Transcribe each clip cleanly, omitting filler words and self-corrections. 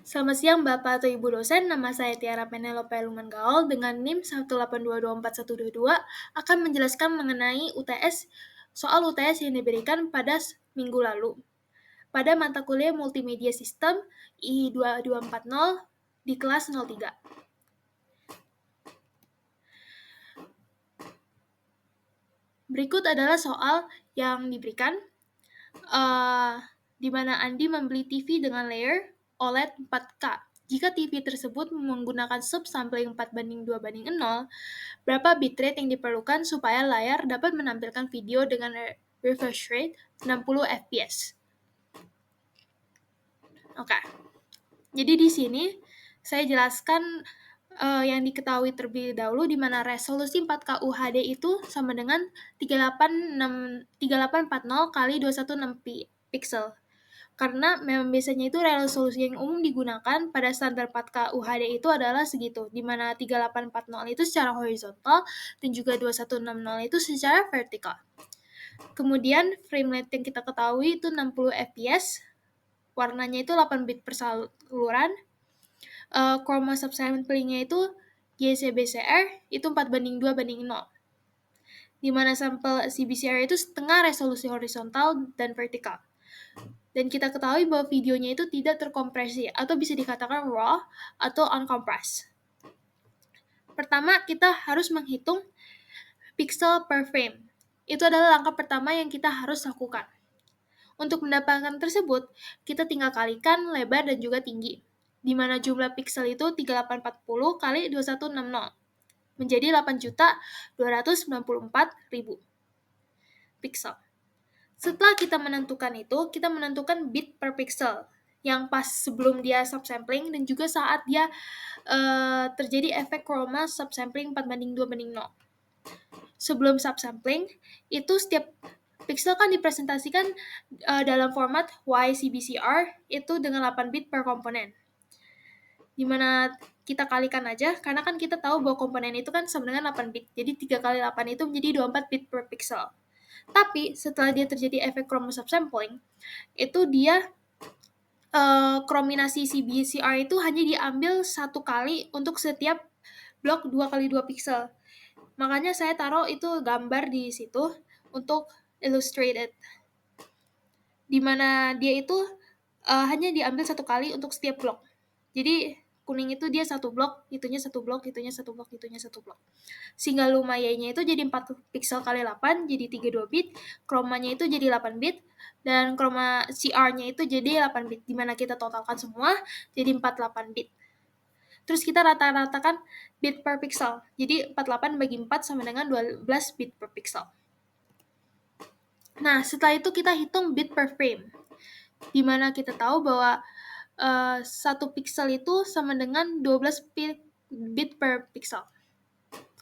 Selamat siang Bapak atau Ibu dosen, nama saya Tiara Penelope Lumanggaol dengan NIM 1822422 akan menjelaskan mengenai soal UTS yang diberikan pada minggu lalu. Pada mata kuliah Multimedia System I2240 di kelas 03. Berikut adalah soal yang diberikan, di mana Andi membeli TV dengan layer OLED 4K. Jika TV tersebut menggunakan subsampling 4:2:0, berapa bitrate yang diperlukan supaya layar dapat menampilkan video dengan refresh rate 60 fps? Oke. Jadi di sini saya jelaskan yang diketahui terlebih dahulu di mana resolusi 4K UHD itu sama dengan 3840 kali 216 pixel. Karena memang biasanya itu resolusi yang umum digunakan pada standar 4K UHD itu adalah segitu, di mana 3840 itu secara horizontal dan juga 2160 itu secara vertikal. Kemudian frame rate yang kita ketahui itu 60 fps, warnanya itu 8 bit per saluran, chroma subsamplingnya itu GCBCR itu 4:2:0, di mana sampel CBCR itu setengah resolusi horizontal dan vertikal. Dan kita ketahui bahwa videonya itu tidak terkompresi atau bisa dikatakan raw atau uncompressed. Pertama, kita harus menghitung pixel per frame. Itu adalah langkah pertama yang kita harus lakukan. Untuk mendapatkan tersebut, kita tinggal kalikan lebar dan juga tinggi, di mana jumlah pixel itu 3840 kali 2160 menjadi 8.294.000 pixel. Setelah kita menentukan itu, kita menentukan bit per pixel yang pas sebelum dia subsampling dan juga saat dia terjadi efek chroma subsampling 4:2:0. Sebelum subsampling, itu setiap pixel kan dipresentasikan dalam format YCBCR itu dengan 8 bit per komponen. Dimana kita kalikan aja, karena kan kita tahu bahwa komponen itu kan sama dengan 8 bit. Jadi 3 kali 8 itu menjadi 24 bit per pixel. Tapi setelah dia terjadi efek chroma subsampling, itu dia krominasi CBCR itu hanya diambil satu kali untuk setiap blok 2 kali 2 pixel. Makanya saya taruh itu gambar di situ untuk illustrated. Dimana dia itu hanya diambil satu kali untuk setiap blok. Jadi kuning itu dia satu blok, itunya satu blok, itunya satu blok, itunya satu blok. Sehingga lumayanya itu jadi 4 pixel kali 8, jadi 32 bit, chromanya itu jadi 8 bit, dan chroma CR-nya itu jadi 8 bit, dimana kita totalkan semua jadi 48 bit. Terus kita rata-ratakan bit per pixel, jadi 48 bagi 4 sama dengan 12 bit per pixel. Nah, setelah itu kita hitung bit per frame, dimana kita tahu bahwa 1 pixel itu sama dengan 12 bit per pixel.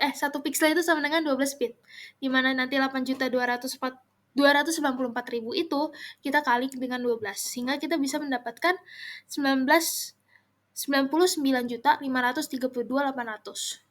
1 pixel itu sama dengan 12 bit, dimana nanti 8.294.000 itu kita kali dengan 12, sehingga kita bisa mendapatkan 99.532.800.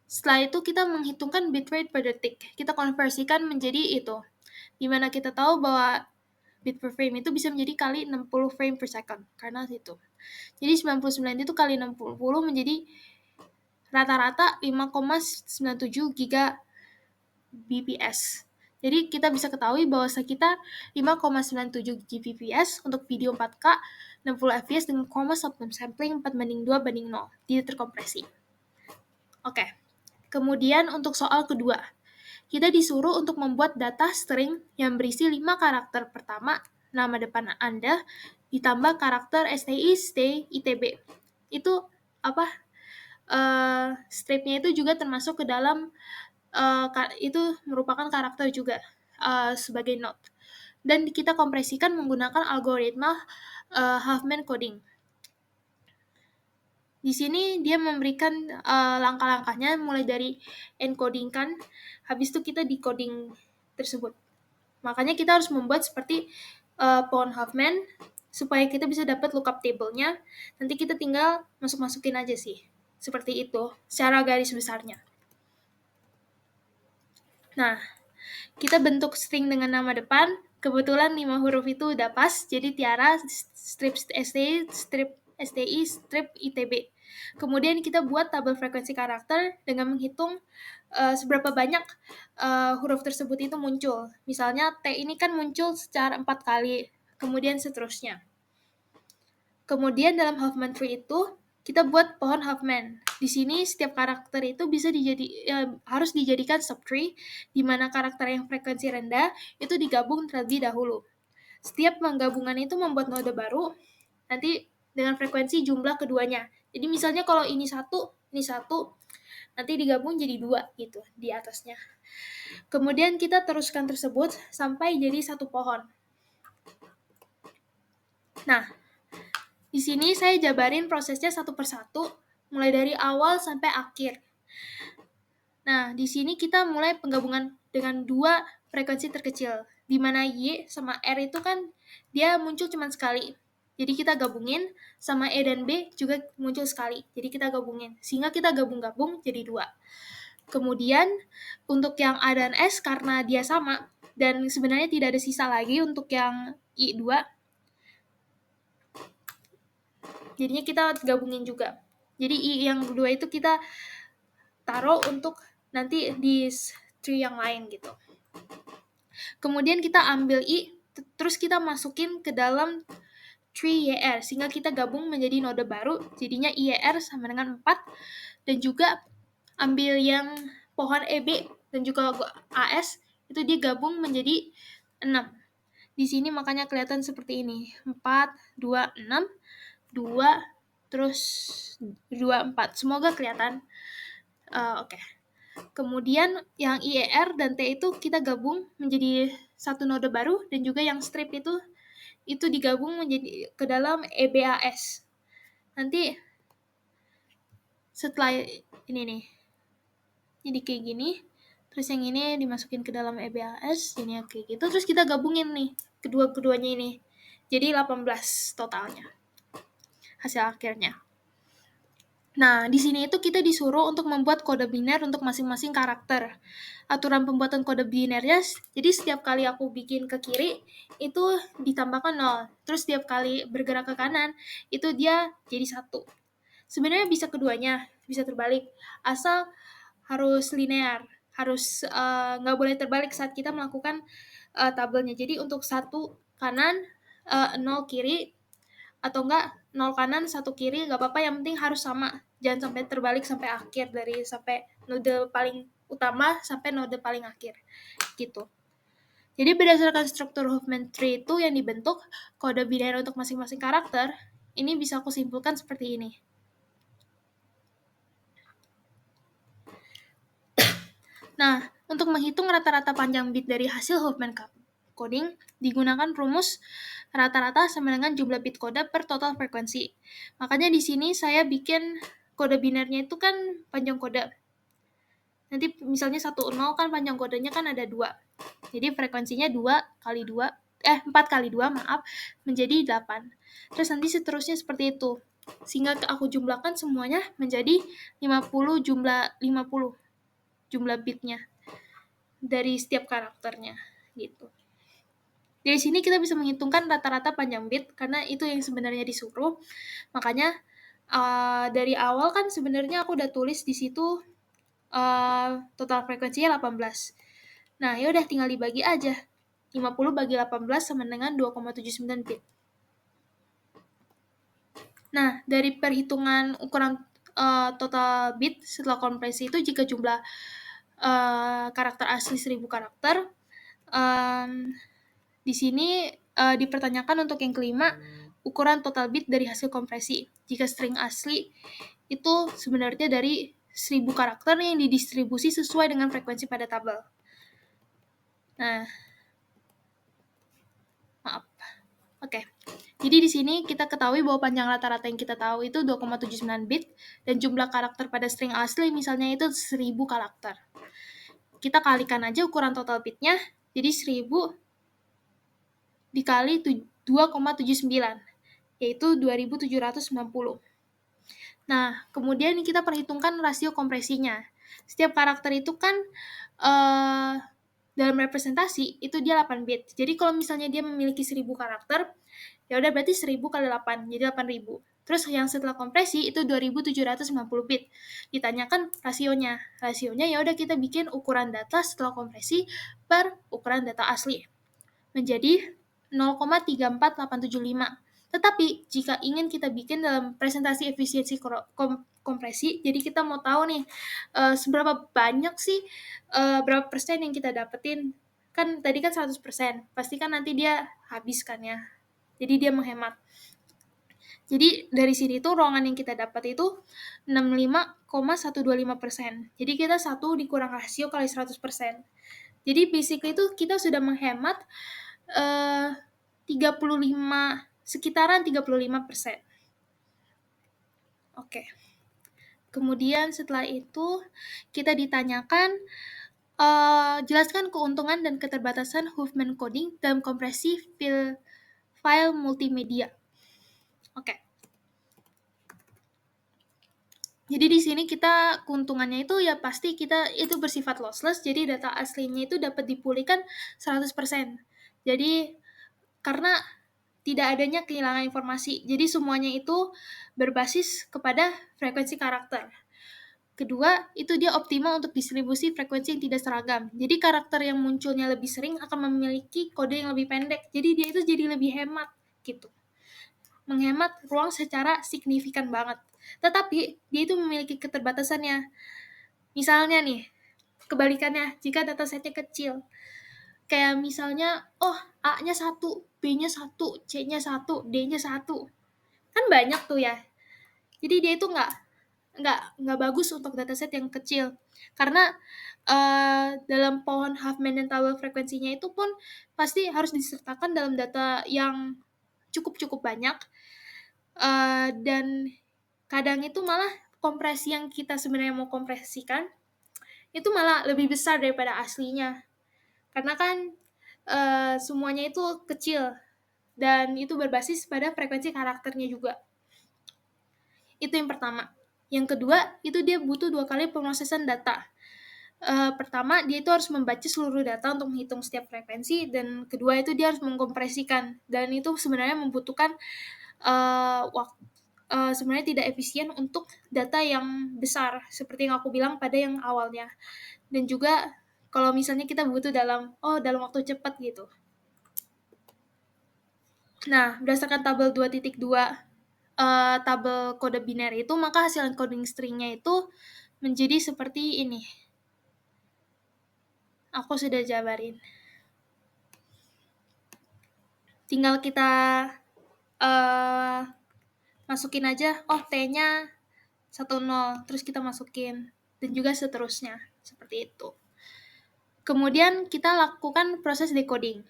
Setelah itu kita menghitungkan bitrate per detik, kita konversikan menjadi itu, dimana kita tahu bahwa bit per frame itu bisa menjadi kali 60 frame per second, karena itu. Jadi 99 itu kali 60 menjadi rata-rata 5,97 Gbps. Jadi kita bisa ketahui bahwa sekitar 5,97 Gbps untuk video 4K 60 fps dengan chroma subsampling 4:2:0, tidak terkompresi. Oke. Kemudian untuk soal kedua, kita disuruh untuk membuat data string yang berisi 5 karakter pertama, nama depan Anda, ditambah karakter STI, STI, ITB. Itu apa? Stripnya itu juga termasuk ke dalam itu merupakan karakter juga sebagai note. Dan kita kompresikan menggunakan algoritma Huffman coding. Di sini dia memberikan langkah-langkahnya mulai dari encoding kan, habis itu kita decoding tersebut. Makanya kita harus membuat seperti pohon Huffman supaya kita bisa dapat lookup table-nya. Nanti kita tinggal masukin aja sih. Seperti itu, secara garis besarnya. Nah, kita bentuk string dengan nama depan. Kebetulan 5 huruf itu udah pas, jadi Tiara, strip ST, strip STI, strip, ITB. Kemudian kita buat tabel frekuensi karakter dengan menghitung seberapa banyak huruf tersebut itu muncul. Misalnya T ini kan muncul secara 4 kali, kemudian seterusnya. Kemudian dalam Huffman tree itu kita buat pohon Huffman. Di sini setiap karakter itu harus dijadikan subtree, di mana karakter yang frekuensi rendah itu digabung terlebih dahulu. Setiap penggabungan itu membuat node baru, nanti dengan frekuensi jumlah keduanya. Jadi misalnya kalau ini satu, nanti digabung jadi 2 gitu di atasnya. Kemudian kita teruskan tersebut sampai jadi satu pohon. Nah, di sini saya jabarin prosesnya satu persatu, mulai dari awal sampai akhir. Nah, di sini kita mulai penggabungan dengan 2 frekuensi terkecil, di mana Y sama R itu kan dia muncul cuma sekali. Jadi kita gabungin, sama E dan B juga muncul sekali. Jadi kita gabungin, sehingga kita gabung-gabung jadi 2. Kemudian, untuk yang A dan S karena dia sama, dan sebenarnya tidak ada sisa lagi untuk yang I2, jadinya kita gabungin juga. Jadi I yang kedua itu kita taruh untuk nanti di tree yang lain gitu. Kemudian kita ambil I, terus kita masukin ke dalam tree YR, sehingga kita gabung menjadi node baru, jadinya IYR sama dengan 4, dan juga ambil yang pohon EB dan juga AS, itu dia gabung menjadi 6. Di sini makanya kelihatan seperti ini, 4, 2, 6, 2, terus 2, 4. Semoga kelihatan. Oke. Kemudian yang IER dan T itu kita gabung menjadi satu node baru, dan juga yang strip itu digabung menjadi ke dalam EBAS. Nanti setelah ini nih, jadi kayak gini, terus yang ini dimasukin ke dalam EBAS, ini kayak gitu, terus kita gabungin nih kedua-keduanya ini, jadi 18 totalnya hasil akhirnya. Nah, di sini itu kita disuruh untuk membuat kode biner untuk masing-masing karakter. Aturan pembuatan kode binernya, jadi setiap kali aku bikin ke kiri, itu ditambahkan 0. Terus setiap kali bergerak ke kanan, itu dia jadi 1. Sebenarnya bisa keduanya, bisa terbalik. Asal harus linear, harus nggak boleh terbalik saat kita melakukan tabelnya. Jadi untuk 1 kanan, 0 kiri, atau enggak 0 kanan 1 kiri, nggak apa-apa, yang penting harus sama, jangan sampai terbalik sampai akhir, dari sampai node paling utama sampai node paling akhir gitu. Jadi berdasarkan struktur Huffman tree itu yang dibentuk kode biner untuk masing-masing karakter, ini bisa aku simpulkan seperti ini. Nah, untuk menghitung rata-rata panjang bit dari hasil Huffman coding, digunakan rumus rata-rata sama dengan jumlah bit kode per total frekuensi. Makanya di sini saya bikin kode binernya itu kan panjang kode. Nanti misalnya 10 kan panjang kodenya kan ada 2. Jadi frekuensinya 4 kali 2, menjadi 8. Terus nanti seterusnya seperti itu. Sehingga aku jumlahkan semuanya menjadi 50 jumlah bitnya dari setiap karakternya gitu. Dari sini kita bisa menghitungkan rata-rata panjang bit karena itu yang sebenarnya disuruh. Makanya dari awal kan sebenarnya aku udah tulis di situ total frekuensinya 18. Nah, ya udah tinggal dibagi aja. 50 bagi 18 sama dengan 2,79 bit. Nah, dari perhitungan ukuran total bit setelah kompresi itu, jika jumlah karakter asli 1000 karakter, di sini dipertanyakan untuk yang kelima, ukuran total bit dari hasil kompresi. Jika string asli itu sebenarnya dari 1000 karakter yang didistribusi sesuai dengan frekuensi pada tabel. Nah, maaf. Oke. Jadi di sini kita ketahui bahwa panjang rata-rata yang kita tahu itu 2,79 bit, dan jumlah karakter pada string asli misalnya itu 1000 karakter. Kita kalikan aja ukuran total bitnya, jadi 1000 dikali 2,79, yaitu 2790. Nah, kemudian kita perhitungkan rasio kompresinya. Setiap karakter itu kan dalam representasi itu dia 8 bit. Jadi kalau misalnya dia memiliki 1000 karakter, ya udah berarti 1000 kali 8, jadi 8000. Terus yang setelah kompresi itu 2790 bit. Ditanyakan rasionya. Rasionya ya udah kita bikin ukuran data setelah kompresi per ukuran data asli. Menjadi 0,34875. Tetapi jika ingin kita bikin dalam presentasi efisiensi kompresi, jadi kita mau tahu nih seberapa banyak sih berapa persen yang kita dapetin. Kan tadi kan 100%, pasti kan nanti dia habiskan ya. Jadi dia menghemat. Jadi dari sini tuh ruangan yang kita dapat itu 65,125%. Jadi kita 1 dikurang rasio kali 100%. Jadi basically itu kita sudah menghemat 35, sekitaran 35%. Oke. Kemudian setelah itu kita ditanyakan jelaskan keuntungan dan keterbatasan Huffman coding dalam kompresi file multimedia. Oke. Jadi di sini kita keuntungannya itu ya pasti kita itu bersifat lossless, jadi data aslinya itu dapat dipulihkan 100%. Jadi karena tidak adanya kehilangan informasi, jadi semuanya itu berbasis kepada frekuensi karakter. Kedua, itu dia optimal untuk distribusi frekuensi yang tidak seragam. Jadi karakter yang munculnya lebih sering akan memiliki kode yang lebih pendek. Jadi dia itu jadi lebih hemat gitu. Menghemat ruang secara signifikan banget. Tetapi dia itu memiliki keterbatasannya. Misalnya nih, kebalikannya jika datasetnya kecil. Kayak misalnya, A-nya 1, B-nya 1, C-nya 1, D-nya 1. Kan banyak tuh ya. Jadi dia itu nggak bagus untuk dataset yang kecil. Karena dalam pohon Huffman dan tabel frekuensinya itu pun pasti harus disertakan dalam data yang cukup banyak. Dan kadang itu malah kompresi yang kita sebenarnya mau kompresikan itu malah lebih besar daripada aslinya. Karena kan semuanya itu kecil dan itu berbasis pada frekuensi karakternya juga. Itu yang pertama. Yang kedua, itu dia butuh 2 kali pemrosesan data. Pertama, dia itu harus membaca seluruh data untuk menghitung setiap frekuensi, dan kedua itu dia harus mengkompresikan. Dan itu sebenarnya membutuhkan sebenarnya tidak efisien untuk data yang besar, seperti yang aku bilang pada yang awalnya. Dan juga kalau misalnya kita butuh dalam waktu cepat gitu. Nah, berdasarkan tabel 2.2 tabel kode biner itu, maka hasil encoding stringnya itu menjadi seperti ini. Aku sudah jabarin. Tinggal kita masukin aja, T-nya 10, terus kita masukin, dan juga seterusnya, seperti itu. Kemudian kita lakukan proses decoding.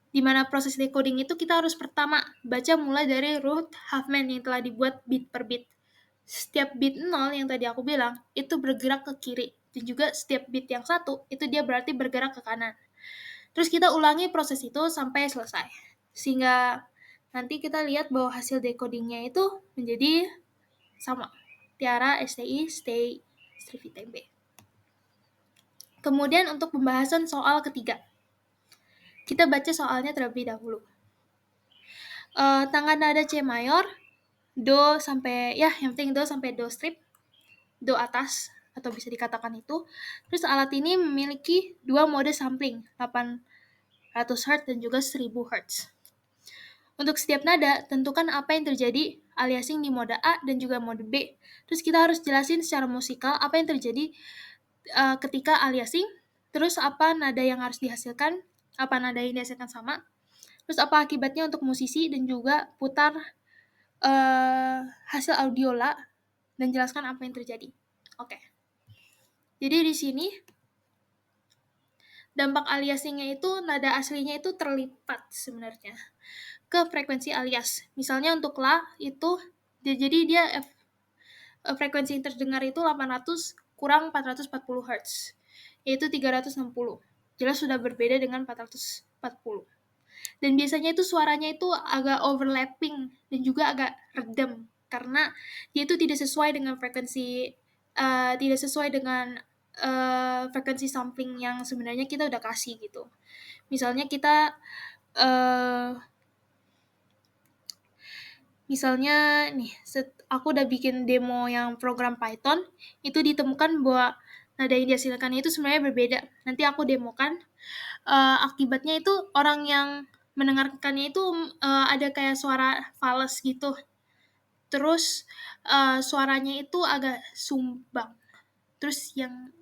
Di mana proses decoding itu kita harus pertama baca mulai dari root Huffman yang telah dibuat bit per bit. Setiap bit 0 yang tadi aku bilang, itu bergerak ke kiri. Dan juga setiap bit yang 1, itu dia berarti bergerak ke kanan. Terus kita ulangi proses itu sampai selesai. Sehingga nanti kita lihat bahwa hasil decodingnya itu menjadi sama. Tiara, STI, STI, STRIVITB. Kemudian untuk pembahasan soal ketiga. Kita baca soalnya terlebih dahulu. Tangga nada C mayor, Do sampai, yang penting Do sampai Do strip, Do atas, atau bisa dikatakan itu. Terus alat ini memiliki 2 mode sampling, 800 Hz dan juga 1000 Hz. Untuk setiap nada, tentukan apa yang terjadi aliasing di mode A dan juga mode B. Terus kita harus jelasin secara musikal apa yang terjadi ketika aliasing, terus apa nada yang harus dihasilkan, apa nada yang dihasilkan sama, terus apa akibatnya untuk musisi, dan juga putar hasil audiola dan jelaskan apa yang terjadi. Oke. Jadi di sini dampak aliasingnya itu nada aslinya itu terlipat sebenarnya ke frekuensi alias. Misalnya untuk la itu jadi dia frekuensi yang terdengar itu 800 kurang 440 Hz, yaitu 360. Jelas sudah berbeda dengan 440. Dan biasanya itu suaranya itu agak overlapping dan juga agak redam karena dia itu tidak sesuai dengan frekuensi frekuensi sampling yang sebenarnya kita udah kasih gitu. Misalnya kita Misalnya nih, aku udah bikin demo yang program Python, itu ditemukan bahwa nada yang dihasilkan itu sebenarnya berbeda. Nanti aku demokan, akibatnya itu orang yang mendengarkannya itu ada kayak suara fals gitu. Terus suaranya itu agak sumbang. Terus yang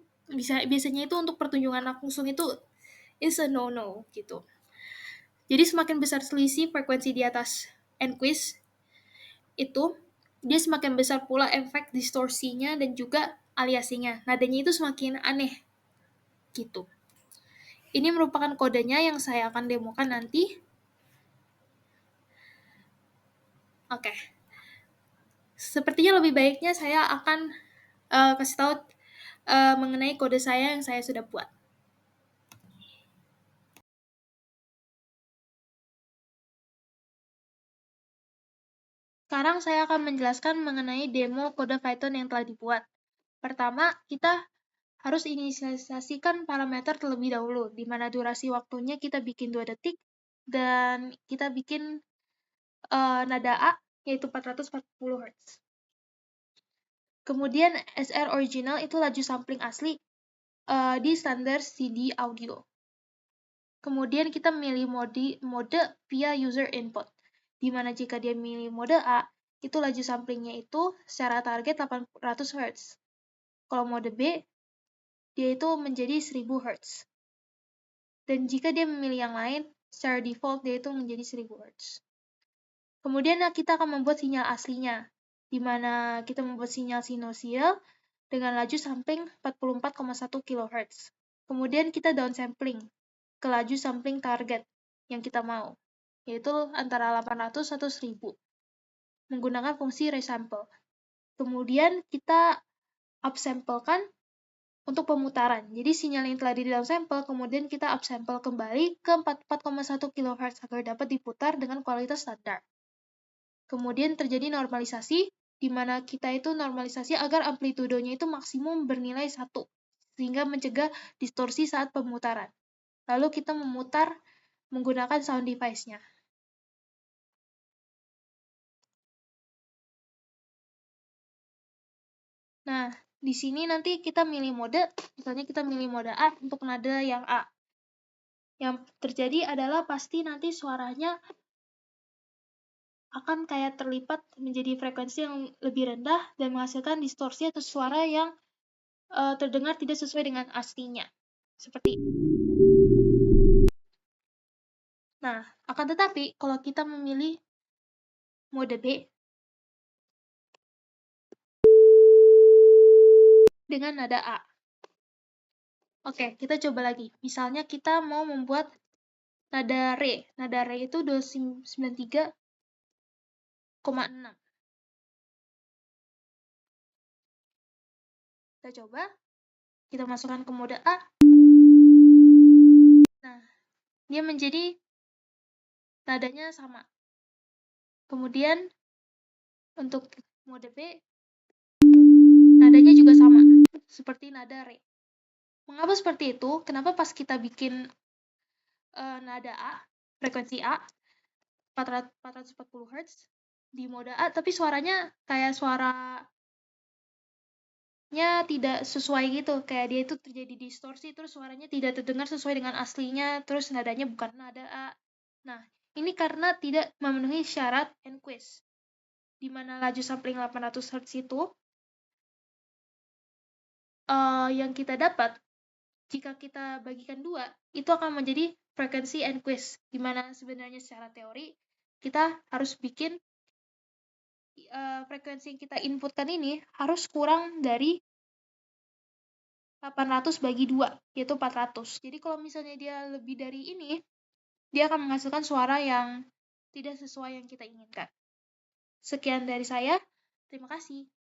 biasanya itu untuk pertunjukan langsung itu is a no-no gitu. Jadi semakin besar selisih frekuensi di atas Nquist itu, dia semakin besar pula efek distorsinya dan juga aliasinya. Nadanya itu semakin aneh gitu. Ini merupakan kodenya yang saya akan demokan nanti. Oke. Sepertinya lebih baiknya saya akan kasih tahu mengenai kode saya yang saya sudah buat. Sekarang saya akan menjelaskan mengenai demo kode Python yang telah dibuat. Pertama, kita harus inisialisasikan parameter terlebih dahulu, di mana durasi waktunya kita bikin 2 detik, dan kita bikin nada A, yaitu 440 Hz. Kemudian SR original itu laju sampling asli di standar CD audio. Kemudian kita milih mode via user input, di mana jika dia milih mode A, itu laju samplingnya itu secara target 800 Hz. Kalau mode B, dia itu menjadi 1000 Hz. Dan jika dia memilih yang lain, secara default dia itu menjadi 1000 Hz. Kemudian kita akan membuat sinyal aslinya, di mana kita membuat sinyal sinusoidal dengan laju sampling 44,1 kHz. Kemudian kita downsampling ke laju sampling target yang kita mau, yaitu antara 800 atau 1000, menggunakan fungsi resample. Kemudian kita upsamplekan untuk pemutaran. Jadi sinyal yang telah di downsample, kemudian kita upsample kembali ke 44,1 kHz agar dapat diputar dengan kualitas standar. Kemudian terjadi normalisasi, di mana kita itu normalisasi agar amplitudonya itu maksimum bernilai 1, sehingga mencegah distorsi saat pemutaran. Lalu kita memutar menggunakan sound device-nya. Nah, di sini nanti kita milih mode, misalnya kita milih mode A untuk nada yang A. Yang terjadi adalah pasti nanti suaranya akan kayak terlipat menjadi frekuensi yang lebih rendah dan menghasilkan distorsi atau suara yang terdengar tidak sesuai dengan aslinya. Seperti itu. Nah, akan tetapi kalau kita memilih mode B dengan nada A. Oke, kita coba lagi. Misalnya kita mau membuat nada Re. Nada Re itu 293,6. Kita coba. Kita masukkan ke mode A. Nah, dia menjadi nadanya sama. Kemudian, untuk mode B, nadanya juga sama, seperti nada Re. Mengapa seperti itu? Kenapa pas kita bikin nada A, frekuensi A, 440 Hz, di mode A, tapi suaranya kayak suaranya tidak sesuai gitu, kayak dia itu terjadi distorsi, terus suaranya tidak terdengar sesuai dengan aslinya, terus nadanya bukan nada A. Nah, ini karena tidak memenuhi syarat Nquist, di mana laju sampling 800 Hz itu yang kita dapat jika kita bagikan 2, itu akan menjadi frekuensi Nquist, di mana sebenarnya secara teori kita harus bikin frekuensi yang kita inputkan ini harus kurang dari 800 bagi 2, yaitu 400. Jadi kalau misalnya dia lebih dari ini, dia akan menghasilkan suara yang tidak sesuai yang kita inginkan. Sekian dari saya, terima kasih.